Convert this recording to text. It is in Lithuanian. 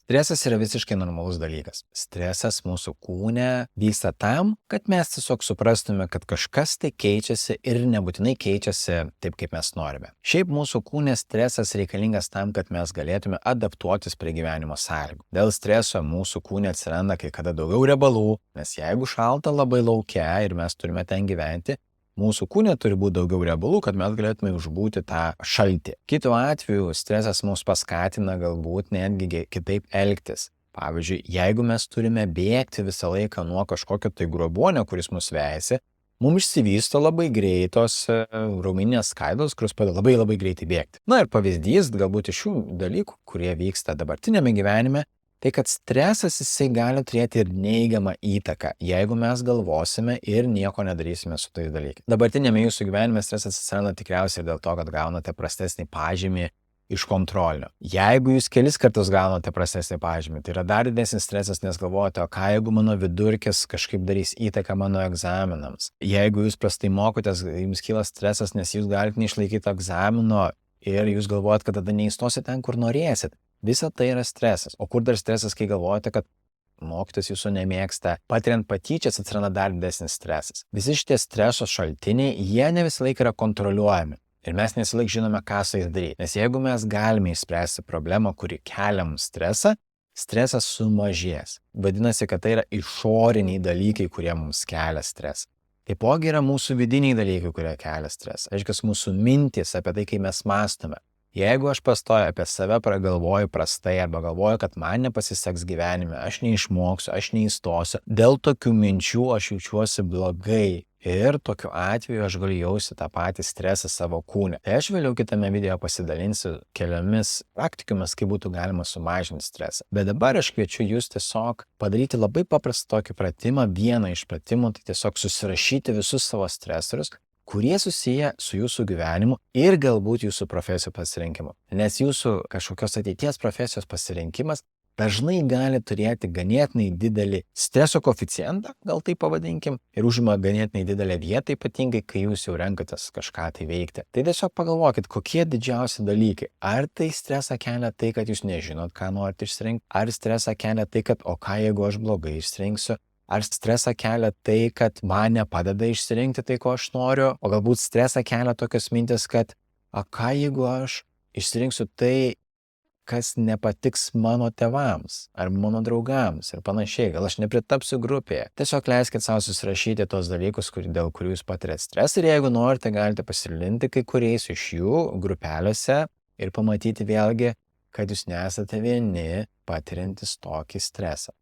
Stresas yra visiškai normalus dalykas. Stresas mūsų kūne vyksta tam, kad mes tiesiog suprastume, kad kažkas tai keičiasi ir nebūtinai keičiasi taip, kaip mes norime. Šiaip mūsų kūne stresas reikalingas tam, kad mes galėtume adaptuotis prie gyvenimo sąlygų. Dėl streso mūsų kūne atsiranda kai kada daugiau riebalų, nes jeigu šalta labai lauke ir mes turime ten gyventi, mūsų kūne turi būti daugiau riebalų, kad mes galėtume išbūti tą šaltį. Kitu atveju stresas mus paskatina galbūt netgi kitaip elgtis. Pavyzdžiui, jeigu mes turime bėgti visą laiką nuo kažkokio tai grobuonio, kuris mus vejasi, mums išsivysto labai greitos raumeninės skaidulos, kurios padeda labai greitai bėgti. Na ir pavyzdys galbūt iš šių dalykų, kurie vyksta dabartinėme gyvenime, tai kad stresas jisai gali turėti ir neigiamą įtaką, jeigu mes galvosime ir nieko nedarysime su tais dalykais. Dabartinėme jūsų gyvenime stresas atsiranda tikriausiai dėl to, kad gaunate prastesnį pažymį iš kontrolinio. Jeigu jūs kelis kartus gaunate prastesnį pažymį, tai yra dar didesnis stresas, nes galvojate, o ką jeigu mano vidurkis kažkaip darys įtaką mano egzaminams. Jeigu jūs prastai mokotės, jums kyla stresas, nes jūs galite neišlaikyti egzamino ir jūs galvojate, kad tada neįstosite ten, kur norėsit. Visa tai yra stresas. O kur dar stresas, kai galvojate, kad mokytojas jūsų nemėgsta, patiriant patyčias atsiranda dar didesnis stresas. Visi šitie streso šaltiniai, jie ne visą laiką yra kontroliuojami. Ir mes ne visą laiką žinome, ką su jais daryti. Nes jeigu mes galime išspręsti problemą, kuri kelia mums stresą, stresas sumažės. Vadinasi, kad tai yra išoriniai dalykai, kurie mums kelia stresą. Taipogi yra mūsų vidiniai dalykai, kurie kelia stresą. Aiškiai, mūsų mintys apie tai, kai mes mąstome. Jeigu aš pastoju apie save pragalvoju prastai arba galvoju, kad man nepasiseks gyvenime, aš neišmoksiu, aš neįstosiu, dėl tokių minčių aš jaučiuosi blogai ir tokiu atveju aš galiu jausti tą patį stresą savo kūne. Tai aš vėliau kitame video pasidalinsiu keliomis praktikomis, kaip būtų galima sumažinti stresą. Bet dabar aš kviečiu jūs tiesiog padaryti labai paprastą tokį pratimą. Vieną iš pratimų tai tiesiog susirašyti visus savo stresorius, kurie susiję su jūsų gyvenimu ir galbūt jūsų profesijų pasirinkimu. Nes jūsų kažkokios ateities profesijos pasirinkimas dažnai gali turėti ganėtinai didelį streso koeficientą, gal tai pavadinkim, ir užima ganėtinai didelę vietą, ypatingai, kai jūs jau renkatės kažką tai veikti. Tai tiesiog pagalvokit, kokie didžiausi dalykai. Ar tai stresą kelia tai, kad jūs nežinot, ką norite išsirinkti? Ar stresą kelia tai, kad o ką jeigu aš blogai išsirinksiu? Ar stresą kelia tai, kad man nepadeda išsirinkti tai, ko aš noriu? O galbūt stresą kelia tokios mintis, kad o ką jeigu aš išsirinksiu tai, kas nepatiks mano tėvams ar mano draugams ir panašiai. Gal aš nepritapsiu grupėje. Tiesiog leiskit savo susirašyti tos dalykus, dėl kurių jūs patiriate stresą. Ir jeigu norite, galite pasidalinti kai kuriais iš jų grupelėse ir pamatyti vėlgi, kad jūs nesate vieni patiriantis tokį stresą.